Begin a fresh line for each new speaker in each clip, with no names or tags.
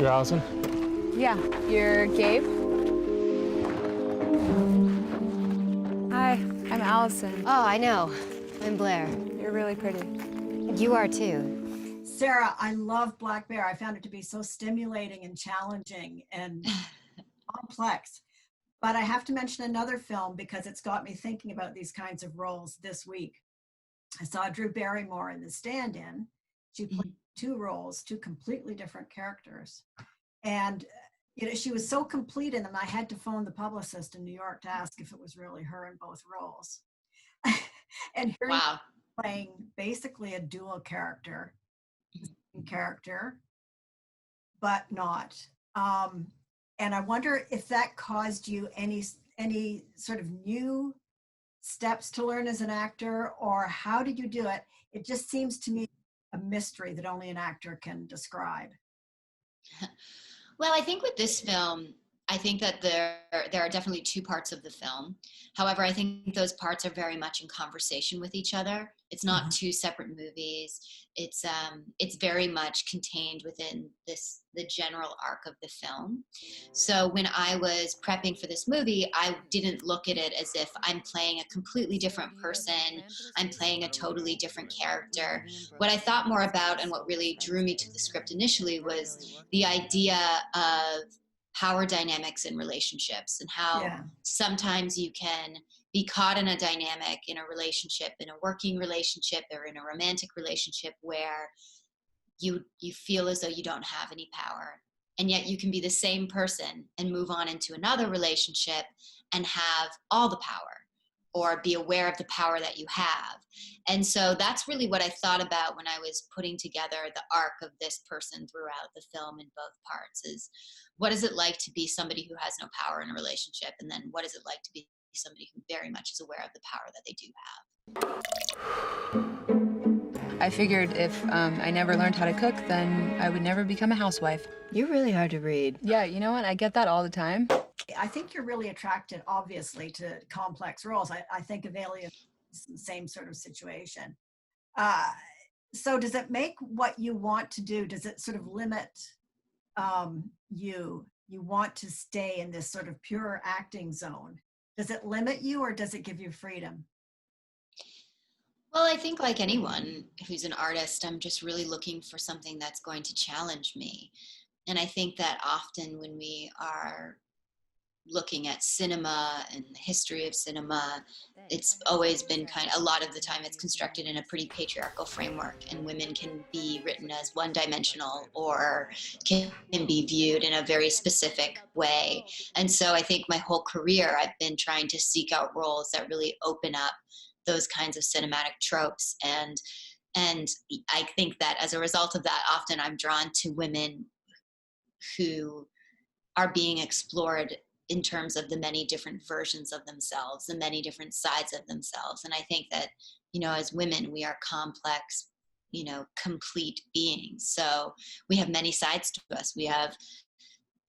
You're Allison?
Yeah. You're Gabe? Hi, I'm Allison.
Oh, I know. I'm Blair.
You're really pretty.
You are too.
Sarah, I love Black Bear. I found it to be so stimulating and challenging and complex. But I have to mention another film because it's got me thinking about these kinds of roles this week. I saw Drew Barrymore in The Stand-In. She played two roles, two completely different characters. And she was so complete in them, I had to phone the publicist in New York to ask if it was really her in both roles. And here
Wow.
playing basically a dual character, but not. And I wonder if that caused you any sort of new steps to learn as an actor, or how did you do it? It just seems to me a mystery that only an actor can describe.
Well, I think with this film, I think that there are definitely two parts of the film. However, I think those parts are very much in conversation with each other. It's not two separate movies. It's very much contained within the general arc of the film. So when I was prepping for this movie, I didn't look at it as if I'm playing a completely different person. I'm playing a totally different character. What I thought more about and what really drew me to the script initially was the idea of power dynamics in relationships, and how sometimes you can be caught in a dynamic in a relationship, in a working relationship or in a romantic relationship, where you feel as though you don't have any power, and yet you can be the same person and move on into another relationship and have all the power, or be aware of the power that you have. And so that's really what I thought about when I was putting together the arc of this person throughout the film in both parts, is what is it like to be somebody who has no power in a relationship? And then what is it like to be somebody who very much is aware of the power that they do have?
I figured if I never learned how to cook, then I would never become a housewife.
You're really hard to read.
Yeah, you know what? I get that all the time.
I think you're really attracted, obviously, to complex roles. I think of Alien is the same sort of situation. So does it make what you want to do, does it sort of limit you want to stay in this sort of pure acting zone? Does it limit you, or does it give you freedom?
Well, I think like anyone who's an artist, I'm just really looking for something that's going to challenge me. And I think that often when we are looking at cinema and the history of cinema, it's always been a lot of the time it's constructed in a pretty patriarchal framework, and women can be written as one-dimensional or can be viewed in a very specific way. And so I think my whole career I've been trying to seek out roles that really open up those kinds of cinematic tropes, and I think that as a result of that, often I'm drawn to women who are being explored in terms of the many different versions of themselves, the many different sides of themselves. And I think that, as women, we are complex, complete beings. So we have many sides to us. We have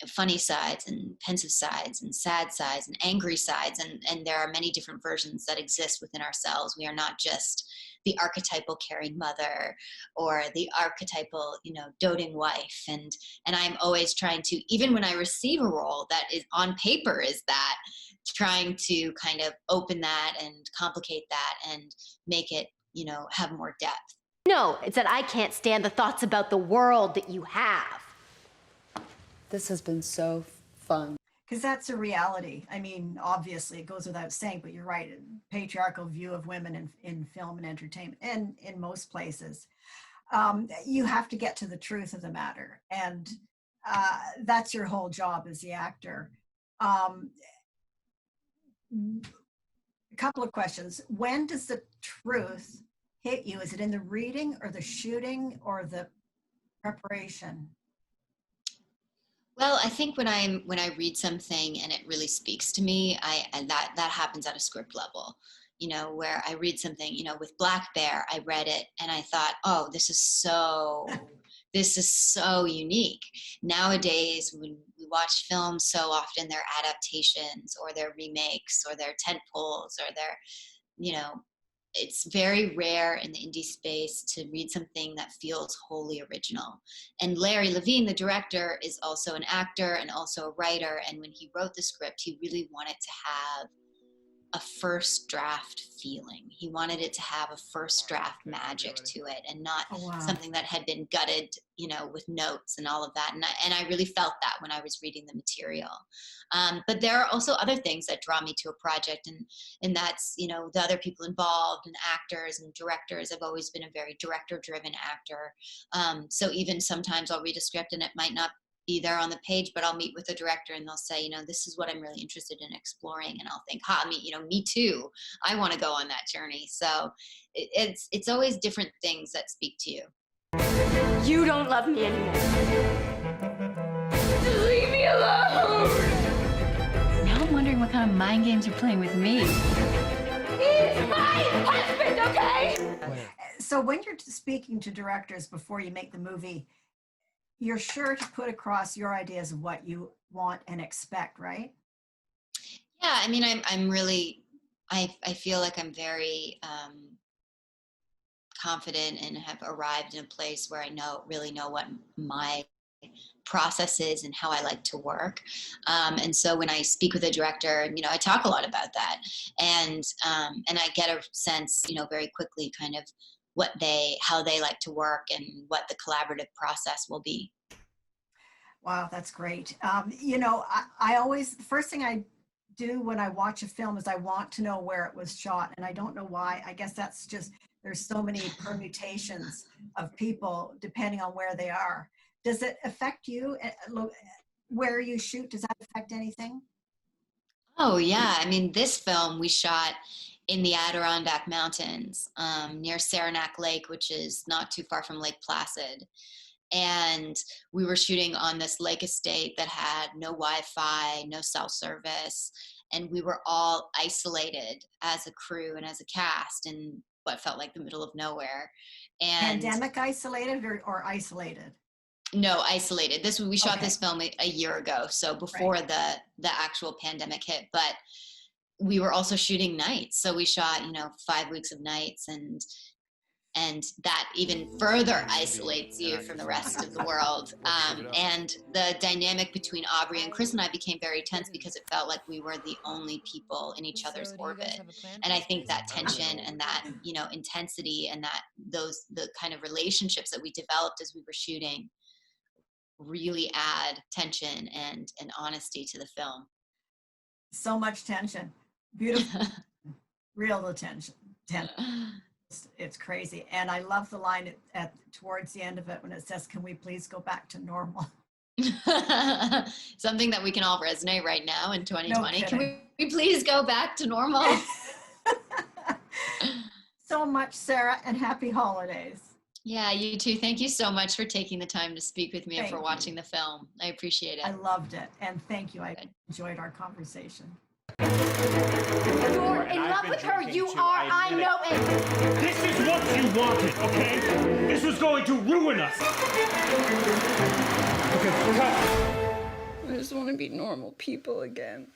funny sides and pensive sides and sad sides and angry sides. And there are many different versions that exist within ourselves. We are not just the archetypal caring mother or the archetypal, doting wife. And I'm always trying to, even when I receive a role that is on paper is that, trying to kind of open that and complicate that and make it, have more depth.
No, it's that I can't stand the thoughts about the world that you have.
This has been so fun.
Because that's a reality. I mean, obviously it goes without saying, but you're right, a patriarchal view of women in film and entertainment, and in most places. You have to get to the truth of the matter, and that's your whole job as the actor. A couple of questions. When does the truth hit you? Is it in the reading or the shooting or the preparation?
Well, I think when I read something and it really speaks to me, that happens at a script level, where I read something, with Black Bear, I read it and I thought, oh, this is so unique. Nowadays, when we watch films, so often they're adaptations or they're remakes or they're tentpoles or they're, it's very rare in the indie space to read something that feels wholly original. And Larry Levine, the director, is also an actor and also a writer. And when he wrote the script, he really wanted to have a first draft feeling. He wanted it to have a first draft magic to it, and not something that had been gutted, you know, with notes and all of that. And I really felt that when I was reading the material. But there are also other things that draw me to a project, and that's, you know, the other people involved, and actors and directors. I've always been a very director-driven actor. So even sometimes I'll read a script and it might not be there on the page, but I'll meet with the director and they'll say, you know, this is what I'm really interested in exploring. And I'll think, me too. I want to go on that journey. So it's always different things that speak to you.
You don't love me anymore. Just leave me alone.
Now I'm wondering what kind of mind games you're playing with me.
He's my husband, okay?
So when you're speaking to directors before you make the movie, you're sure to put across your ideas of what you want and expect, right?
Yeah, I mean, I'm really, I feel like I'm very confident and have arrived in a place where I really know what my process is and how I like to work. And so when I speak with a director, you know, I talk a lot about that, and I get a sense, you know, very quickly kind of how they like to work and what the collaborative process will be.
Wow, that's great. You know, I always, the first thing I do when I watch a film is I want to know where it was shot. And I don't know why. I guess that's just, there's so many permutations of people depending on where they are. Does it affect you? Where you shoot, does that affect anything?
Oh yeah, I mean, this film we shot in the Adirondack Mountains, near Saranac Lake, which is not too far from Lake Placid. And we were shooting on this lake estate that had no Wi-Fi, no cell service, and we were all isolated as a crew and as a cast in what felt like the middle of nowhere. And
Pandemic isolated or isolated?
No, isolated. We shot this film a year ago, so before the actual pandemic hit. But we were also shooting nights, so we shot, you know, 5 weeks of nights, and that even further isolates you from the rest of the world. And the dynamic between Aubrey and Chris and I became very tense because it felt like we were the only people in each other's orbit. And I think that tension and that, you know, intensity and the kind of relationships that we developed as we were shooting really add tension and honesty to the film.
So much tension. Beautiful. Real attention. It's crazy. And I love the line towards the end of it when it says, "Can we please go back to normal?"
Something that we can all resonate right now in 2020.
No
Can we please go back to normal?
So much, Sarah, and happy holidays.
Yeah, you too. Thank you so much for taking the time to speak with me and for watching the film. I appreciate it.
I loved it. And thank you. I enjoyed our conversation.
You're in love with her. You are. I know it.
This is what you wanted, okay? This was going to ruin us. Okay, cut.
I just want to be normal people again.